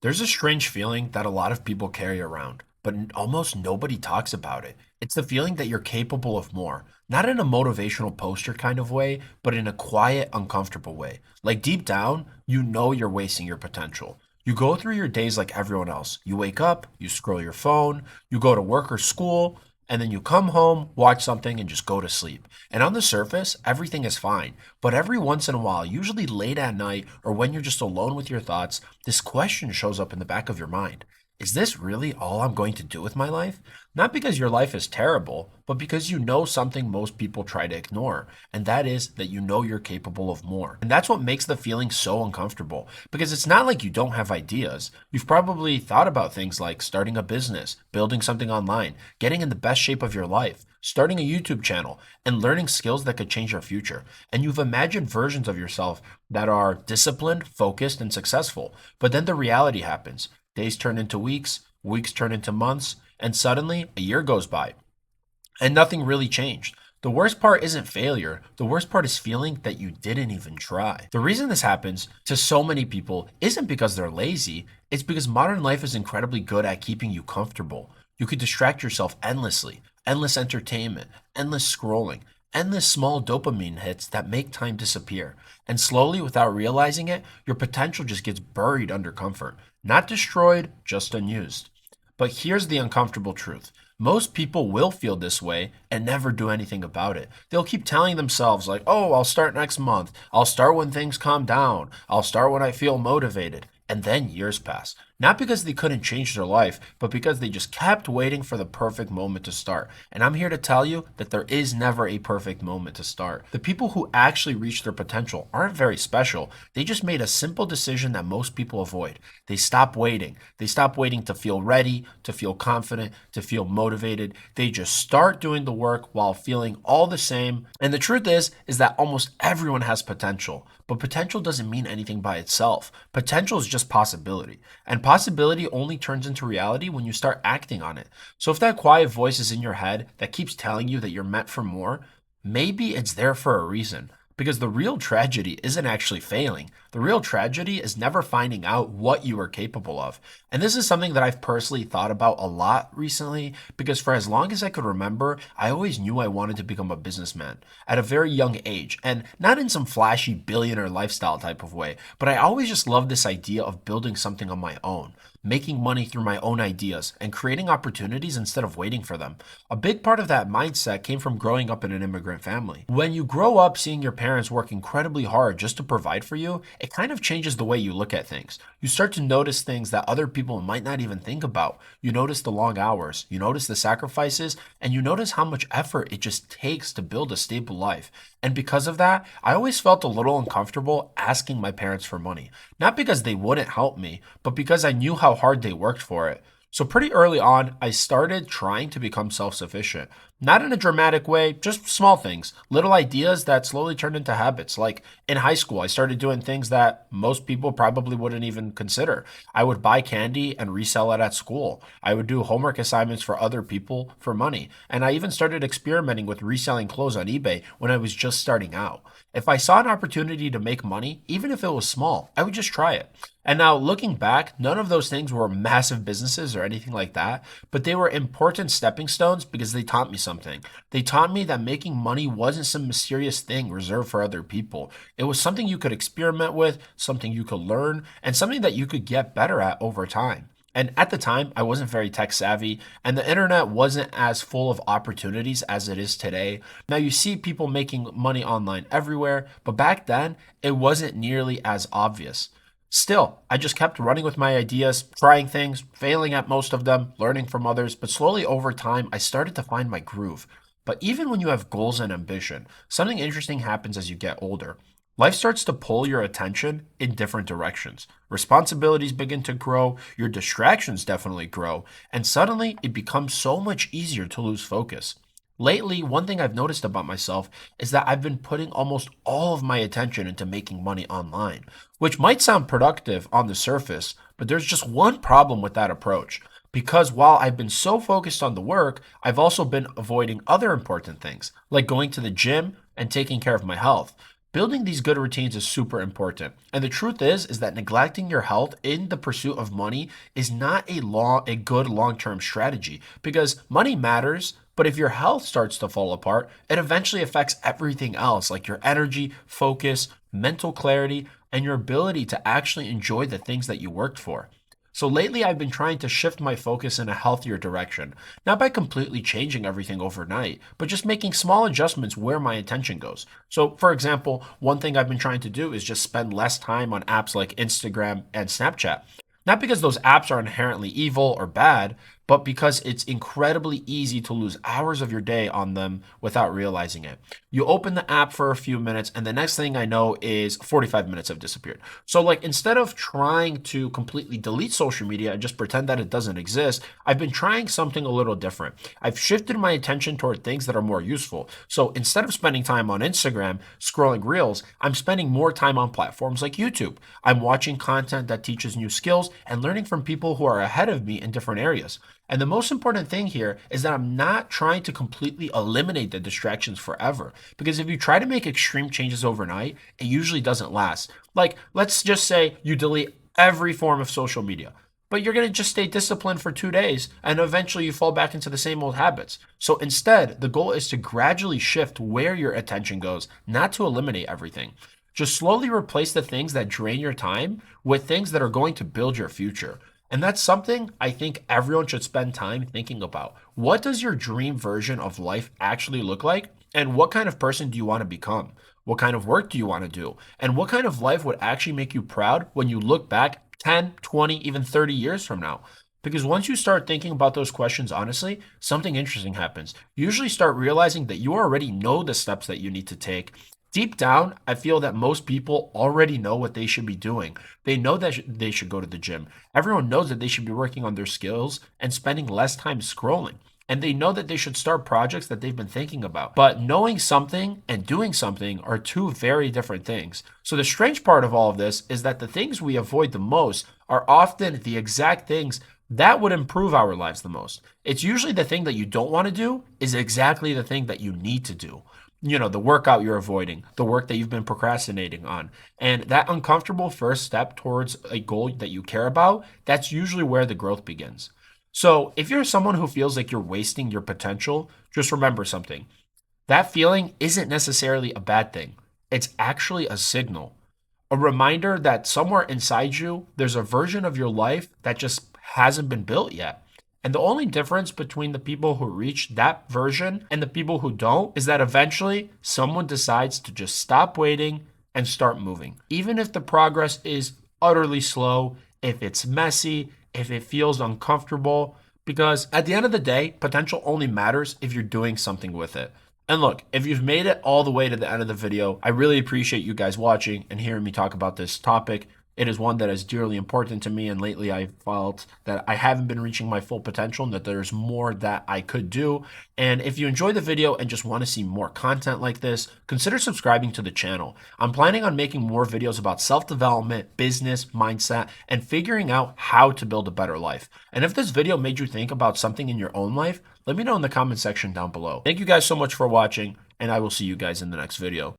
There's a strange feeling that a lot of people carry around, but almost nobody talks about it. It's the feeling that you're capable of more, not in a motivational poster kind of way, but in a quiet, uncomfortable way. Like deep down, you know you're wasting your potential. You go through your days like everyone else. You wake up, you scroll your phone, you go to work or school, and then you come home, watch something, and just go to sleep. And on the surface, everything is fine. But every once in a while, usually late at night or when you're just alone with your thoughts, this question shows up in the back of your mind. Is this really all I'm going to do with my life? Not because your life is terrible, but because you know something most people try to ignore, and that is that you know you're capable of more. And that's what makes the feeling so uncomfortable, because it's not like you don't have ideas. You've probably thought about things like starting a business, building something online, getting in the best shape of your life, starting a YouTube channel, and learning skills that could change your future. And you've imagined versions of yourself that are disciplined, focused, and successful. But then the reality happens. Days turn into weeks, weeks turn into months, and suddenly a year goes by and nothing really changed. The worst part isn't failure. The worst part is feeling that you didn't even try. The reason this happens to so many people isn't because they're lazy, it's because modern life is incredibly good at keeping you comfortable. You could distract yourself endlessly, endless entertainment, endless scrolling, endless small dopamine hits that make time disappear. And slowly, without realizing it, your potential just gets buried under comfort. Not destroyed, just unused. But here's the uncomfortable truth. Most people will feel this way and never do anything about it. They'll keep telling themselves, like, oh, I'll start next month. I'll start when things calm down. I'll start when I feel motivated. And then years pass. Not because they couldn't change their life, but because they just kept waiting for the perfect moment to start. And I'm here to tell you that there is never a perfect moment to start. The people who actually reach their potential aren't very special. They just made a simple decision that most people avoid. They stop waiting. They stop waiting to feel ready, to feel confident, to feel motivated. They just start doing the work while feeling all the same. And the truth is that almost everyone has potential. But potential doesn't mean anything by itself. Potential is just possibility. And possibility only turns into reality when you start acting on it. So if that quiet voice is in your head that keeps telling you that you're meant for more, maybe it's there for a reason. Because the real tragedy isn't actually failing. The real tragedy is never finding out what you are capable of. And this is something that I've personally thought about a lot recently because for as long as I could remember, I always knew I wanted to become a businessman at a very young age. And not in some flashy billionaire lifestyle type of way, but I always just loved this idea of building something on my own, making money through my own ideas, and creating opportunities instead of waiting for them. A big part of that mindset came from growing up in an immigrant family. When you grow up seeing your parents work incredibly hard just to provide for you, it kind of changes the way you look at things. You start to notice things that other people might not even think about. You notice the long hours, you notice the sacrifices, and you notice how much effort it just takes to build a stable life. And because of that, I always felt a little uncomfortable asking my parents for money. Not because they wouldn't help me, but because I knew how hard they worked for it. So, pretty early on, I started trying to become self sufficient. Not in a dramatic way, just small things, little ideas that slowly turned into habits. Like in high school, I started doing things that most people probably wouldn't even consider. I would buy candy and resell it at school. I would do homework assignments for other people for money. And I even started experimenting with reselling clothes on eBay when I was just starting out. If I saw an opportunity to make money, even if it was small, I would just try it. And now looking back, none of those things were massive businesses or anything like that, but they were important stepping stones because they taught me something. They taught me that making money wasn't some mysterious thing reserved for other people. It was something you could experiment with, something you could learn, and something that you could get better at over time. And at the time, I wasn't very tech savvy, and the internet wasn't as full of opportunities as it is today. Now, you see people making money online everywhere, but back then, it wasn't nearly as obvious. Still, I just kept running with my ideas, trying things, failing at most of them, learning from others, but slowly over time, I started to find my groove. But even when you have goals and ambition, something interesting happens as you get older. Life starts to pull your attention in different directions. Responsibilities begin to grow, your distractions definitely grow, and suddenly it becomes so much easier to lose focus. Lately, one thing I've noticed about myself is that I've been putting almost all of my attention into making money online, which might sound productive on the surface, but there's just one problem with that approach. Because while I've been so focused on the work, I've also been avoiding other important things, like going to the gym and taking care of my health. Building these good routines is super important. And the truth is that neglecting your health in the pursuit of money is not a good long-term strategy because money matters, but if your health starts to fall apart, it eventually affects everything else like your energy, focus, mental clarity, and your ability to actually enjoy the things that you worked for. So lately, I've been trying to shift my focus in a healthier direction, not by completely changing everything overnight, but just making small adjustments where my attention goes. So, for example, one thing I've been trying to do is just spend less time on apps like Instagram and Snapchat. Not because those apps are inherently evil or bad, but because it's incredibly easy to lose hours of your day on them without realizing it. You open the app for a few minutes, and the next thing I know is 45 minutes have disappeared. So, like, instead of trying to completely delete social media and just pretend that it doesn't exist, I've been trying something a little different. I've shifted my attention toward things that are more useful. So, instead of spending time on Instagram scrolling reels, I'm spending more time on platforms like YouTube. I'm watching content that teaches new skills and learning from people who are ahead of me in different areas. And the most important thing here is that I'm not trying to completely eliminate the distractions forever. Because if you try to make extreme changes overnight, it usually doesn't last. Like, let's just say you delete every form of social media, but you're going to just stay disciplined for 2 days and eventually you fall back into the same old habits. So instead, the goal is to gradually shift where your attention goes, not to eliminate everything. Just slowly replace the things that drain your time with things that are going to build your future. And that's something I think everyone should spend time thinking about. What does your dream version of life actually look like? And what kind of person do you want to become? What kind of work do you want to do? And what kind of life would actually make you proud when you look back 10, 20, even 30 years from now? Because once you start thinking about those questions honestly, something interesting happens. You usually start realizing that you already know the steps that you need to take. Deep down, I feel that most people already know what they should be doing. They know that they should go to the gym. Everyone knows that they should be working on their skills and spending less time scrolling. And they know that they should start projects that they've been thinking about. But knowing something and doing something are two very different things. So the strange part of all of this is that the things we avoid the most are often the exact things that would improve our lives the most. It's usually the thing that you don't want to do is exactly the thing that you need to do. The workout you're avoiding, the work that you've been procrastinating on. And that uncomfortable first step towards a goal that you care about, that's usually where the growth begins. So, if you're someone who feels like you're wasting your potential, just remember something. That feeling isn't necessarily a bad thing. It's actually a signal, a reminder that somewhere inside you, there's a version of your life that just hasn't been built yet. And the only difference between the people who reach that version and the people who don't is that eventually someone decides to just stop waiting and start moving. Even if the progress is utterly slow, if it's messy, if it feels uncomfortable, because at the end of the day, potential only matters if you're doing something with it. And look, if you've made it all the way to the end of the video, I really appreciate you guys watching and hearing me talk about this topic. It is one that is dearly important to me, and lately I felt that I haven't been reaching my full potential and that there's more that I could do. And if you enjoyed the video and just want to see more content like this, consider subscribing to the channel. I'm planning on making more videos about self-development, business, mindset, and figuring out how to build a better life. And if this video made you think about something in your own life, let me know in the comment section down below. Thank you guys so much for watching, and I will see you guys in the next video.